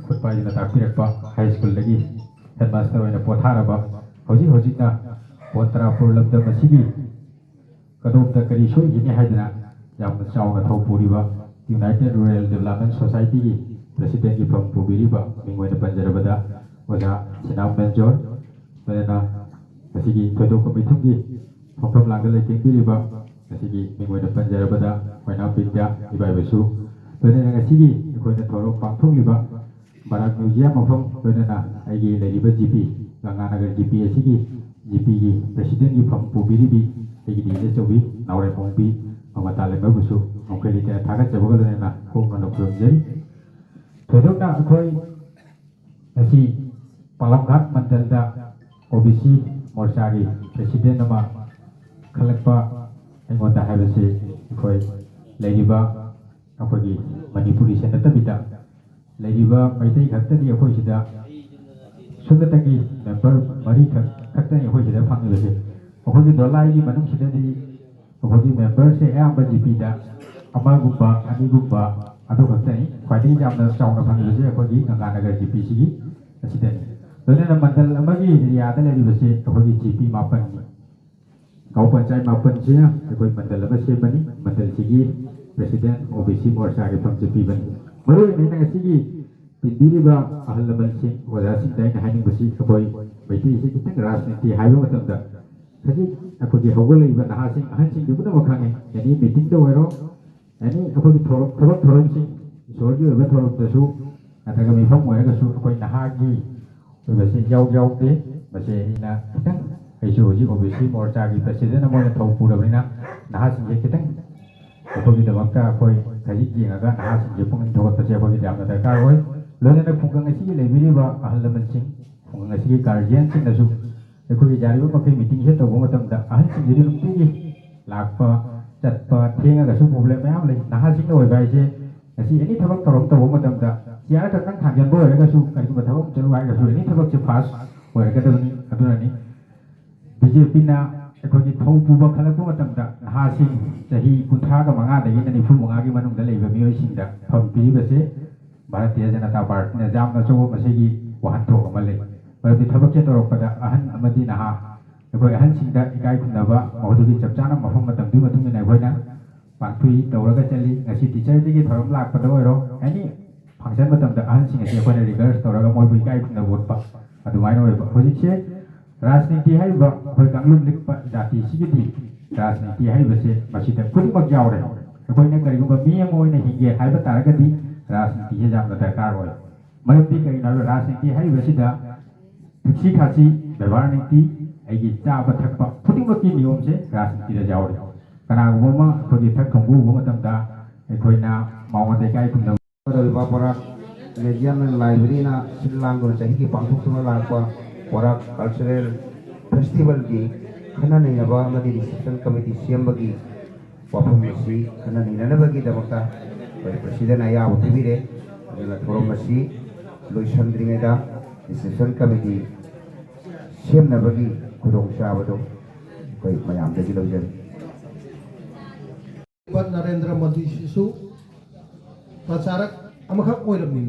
खुदपाइना ताकपिरकपा हाई स्कूल दगी हेडमास्टर ओइना पोथारबा हौजी हौजिना पोतरापुर लब्दा मसिगी कदोमदा करी सोइगिनी हाइदना यामना चावना थौ पुरिबा United Rural Development Society ki President ki from Pubiriba Mingwena Panjarabada Oja Sinam Benjor Lena Masigi Todo Komitungi Hongkong Langal Tingiriba Masigi Mingwena Panjarabada Wena Pinja Ibai Besu Lena Ngasigi Koina Toro Pangtung Liba Barak Museum of Lena Agi Ladiba GP Langanagar GP Asigi GP ki President ki from Pubiribi Agi Dile Chobi Naure Pongpi Mamata Lemba Busu Mungkin kita takat coba kalau nak kau mana belum jadi. Terus nak kau nasi Palamghat Mandalda OBC Morsari Presiden nama Kalapa Enggak dah habis kau Ladiba apa lagi Manipuri sana tapi tak Ladiba Maitai kata dia kau sudah sudah tadi member mari kata dia kau sudah panggil dia. Kau di dolar ini mana sudah di kau di member saya apa GP dah. Amagumba, Anigumba, atau katanya, kali jam dah tahun depan itu saya pergi ke Nagara GP sini, asisten. Lalu nama mantel lagi dia ada lagi bersih, pergi GP mapan. Kau pencai mapan sih, pergi mantel bersih bani, mantel sini presiden OBC Morsa ke from GP bani. Baru ini nak sini, pindiri ba ahal bersih, wajah sih dah hanya bersih, pergi betul sih kita keras nanti hayu macam dah. Jadi aku di Hogol iban nahasing, ahasing dia pun makannya. Jadi meeting tu orang Ini apa di thorong sih, soalnya apa thorong tu, ada kami faham mereka su, kau nahagi, masih jauh deh, masih ina kita, isu uji obesi morca kita presiden nama yang tahu pura beri nahas sih kita, apa kita makta kau kaji dia agak nahas sih pun kita kata siapa kita ambil terkar kau, lalu nak punggang sih lebih ni bah ahal mencing, punggang sih guardian sih nasu, kau jari pun pakai meeting sih tu, kau macam dah ahal sih jadi nanti lakpaจัดเปิดเที่ยงกับสู้ผมเลยแม่เลยนะฮะสิ่งโดยไปใช่สิ่งนี้ทว่าตรงตัวผมมาตั้งแต่ยาตั้งขังยันบ่อยกับสู้กันก็ทว่าจะรู้ไว้กับสู้นี้ทว่าจะพาสบ่อยกับตัวนี้BJP นะไอ้คนที่ท้องปูบักขลังก็มาตั้งแต่นะฮะสิ่งจะฮีคุณท้ากับมังอาแต่ยันนี่ฟุ้งมังอากี่มันต้องได้เลยแบบนี้สิ่งเด็กพอปีไปเสียบาร์เตียจันทร์บาร์เนี่ยจำกันสู้มาเสียกี่วันโตกันมาเลยบางทีทว่าจะตรงกับอาหารอเมริกาkau ahan singkat ikai pun dapat mau tu kita cakap nama pun macam tu macam ni kau nak pantui tahu lagi cili ngasih teacher jadi thorom lak pada orang ini function macam tu ahan singkat siapa ni regards tahu lagi mau ikai pun dapat pak ada main orang pak posisi राजनीति है वह कोई कानून लिख पर जाति सीधी राजनीति है वैसे मशीद कुछ मत जाओ रहे कोई ने करीब बमिया मोई ने हिंगे है बता रहा कि राजनीति है जाम दरकार हो मतलब भी कहीं ना राजनीति है वैसे दा किसी खासी व्यवहार नीति ऐसी चाप थकपा पुटिंग बकी नियम से राजनीति दा जाओ रहे karena umumnya bagi thak konggu umum tanda कोई ना मावं देkai pun dah Dari Bapak Median Library na silang guna cahaya ki panggung semua langkah orang cultural festival ki karena ni apa mesti reception committee siam bagi wapun mesti karena ni nana bagi dah makta presiden ayah waktu bire adalah forum mesti loisan dringa dah reception committee siam na bagi kurung siapa tu koi mayam jadi loisan. Narendra Modi sisu प्रचारक अमखक ओइरबनी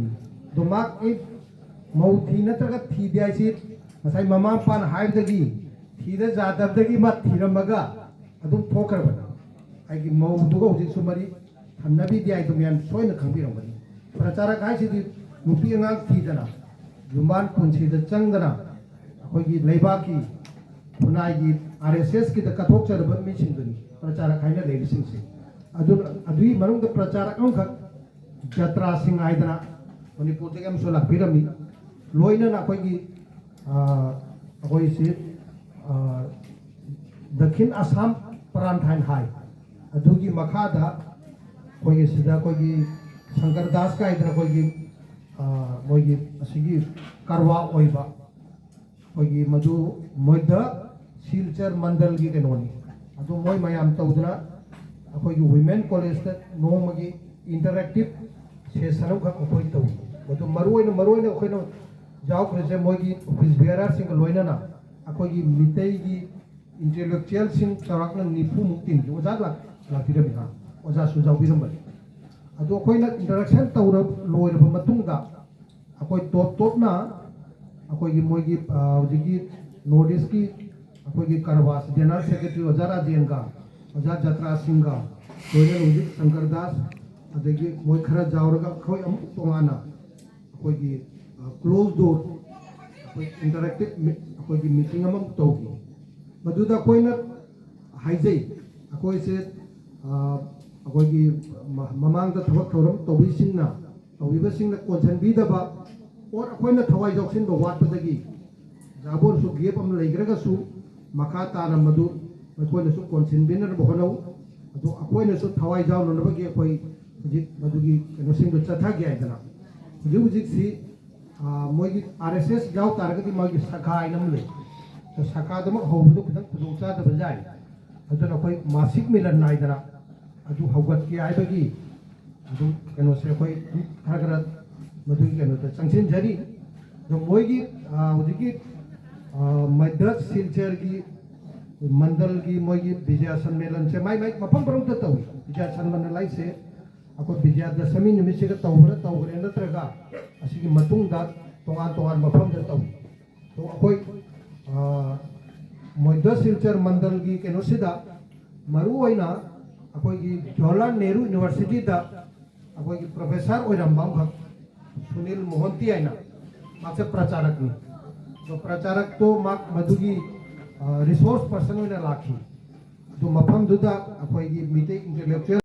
दुमाक ए मौथी नत्रगा थीदियासी Masai mama पान हाइबदगी थीदा जादबदगी मा थीरमगा अदुम थोखरबन आइगी मौदुगो हजि सुमरी थन्नबी दियाइ दुमियान सोइना खंबिरमगनी प्रचारक हाइसिदि नुपी अंगांग थीदना जुमान पुंसीदा चंगदना अखोइगी लेबाकी खुनाइगी RSS की the कथोक चरब मिसिंगनी प्रचारक हाइना लेरिसिंगसे अदुई मनुंग प्रचारक अमखक जत्रा सिंह आइदना मणिपुर से हम सोलह पिरमी लोइना ना कोई से दक्षिण असम प्रांताइन हाई अदुगी मखादा कोई सिदा कोई शंकर दास का इधर कोई असिगी करवा ओइबा कोई मधु मध्य सिलचर मंडल की केनोनी अदु मोय मयाम तौदना कोई वुमेन कॉलेज तक नोमगी इंटरैक्टिव से सनम का कोई तो तो मरुई ने कोई ना जाओ करे मोगी ऑफिस बियारा सिंह लोइना ना अकोगी मितई की इंटेलेक्चुअल सिंह तराकना निफु मुक्तिन ओजा लाफिरम हा ओजा सुजाव बिरम अदो कोई ना इंटरेक्शन तौर लोइरब मतुंगा अकोई टॉप ना अकोगी मोगी जिगी नोटिस की अकोगी करवास जनरल सेक्रेटरी ओजा राजेन का ओजा जत्रा सिंह का लोइना लोजिक शंकरदास ꯑꯗꯒꯤ ꯃꯣꯏ ꯈꯔ ꯌꯥꯎꯔꯒ ꯑꯩꯈꯣꯏ ꯑꯃꯨꯛ ꯇꯣꯉꯥꯟꯅ ꯑꯩꯈꯣꯏꯒꯤ ꯀ꯭ꯂꯣꯖ ꯗꯣꯔ ꯑꯩꯈꯣꯏ ꯏꯟꯇꯔꯦꯛꯇꯤቭ ꯑꯩꯈꯣꯏꯒꯤ ꯃꯤꯇꯤꯡ ꯑꯃ ꯇꯧꯈꯤ ꯃꯗꯨꯗ ꯑꯩꯈꯣꯏꯅ ꯍꯥꯏꯖꯩ ꯑꯩꯈꯣꯏꯁꯦ ꯑꯩꯈꯣꯏꯒꯤ ꯃꯃꯥꯡꯗ ꯊꯕꯛ ꯊꯧꯔꯝ ꯇꯧꯕꯤꯕꯁꯤꯡꯅ ꯀꯣꯟꯁꯤꯟꯕꯤꯗꯕ ꯑꯣꯔ ꯑꯩꯈꯣꯏꯅ ꯊꯋꯥꯏ ꯌꯥꯎꯁꯤꯟꯕ ꯋꯥꯠꯄꯗꯒꯤ ꯖꯥꯕꯣꯔꯁꯨ ꯒꯦꯞ ꯑꯃ ꯂꯩꯈ꯭ꯔꯒꯁꯨ ꯃꯈꯥ ꯇꯥꯅ ꯃꯗꯨ ꯑꯩꯈꯣꯏꯅꯁꯨ ꯀꯣꯟꯁꯤꯟꯕꯤꯅꯕ ꯍꯣꯠꯅꯧ ꯑꯗꯣ ꯑꯩꯈꯣꯏꯅꯁꯨ ꯊꯋꯥꯏ ꯌꯥꯎꯅꯅꯕꯒꯤ ꯑꯩꯈꯣꯏ ꯍꯧꯖꯤꯛ ꯃꯗꯨꯒꯤ ꯀꯩꯅꯣꯁꯤꯡꯗꯣ ꯆꯠꯊꯒꯦ ꯍꯥꯏꯗꯅ ꯍꯧꯖꯤꯛꯁꯤ ꯃꯣꯏꯒꯤ RSS ꯌꯥꯎ ꯇꯥꯔꯒꯗꯤ ꯃꯥꯒꯤ ꯁꯥꯈꯥ ꯍꯥꯏꯅ ꯑꯃ ꯂꯩ ꯁꯥꯈꯥꯗꯃꯛ ꯍꯧꯕꯗꯨ ꯈꯤꯇꯪ ꯈꯨꯗꯣꯡꯆꯥꯗꯕ ꯌꯥꯏ ꯑꯗꯨꯅ ꯑꯩꯈꯣꯏ ꯃꯥꯁꯤक मिलन नायदना अदु हौगतके हायबगी अदु कनोसे अखोई खरगरा मदुगी कनोते चंगसिनजरी जो मोयगी हुजिकी मध्य सिलचर की मंडल की मोयगी विजय सम्मेलन से माई मफम परम तव विजय सम्मेलन लाई से अखो विजय दशमी निमित से तवरे नत्रगा असिगी मतुंगदा तोंगान मफम द तव तो अखोई मध्य सिलचर मंडल की कनोसिदा मरु होइना अखोई जवाहरलाल नेहरू यूनिवर्सिटी दा अखोई प्रोफेसर ओइरंबाम खक सुनील मोहंती आइना मासे प्रचारक ने तो प्रचारक तो माक मधुगी रिसोर्स पर्सन ओइना लाखी तो मफम दुदा अखोई मीटिंग इंटेलेक्चुअल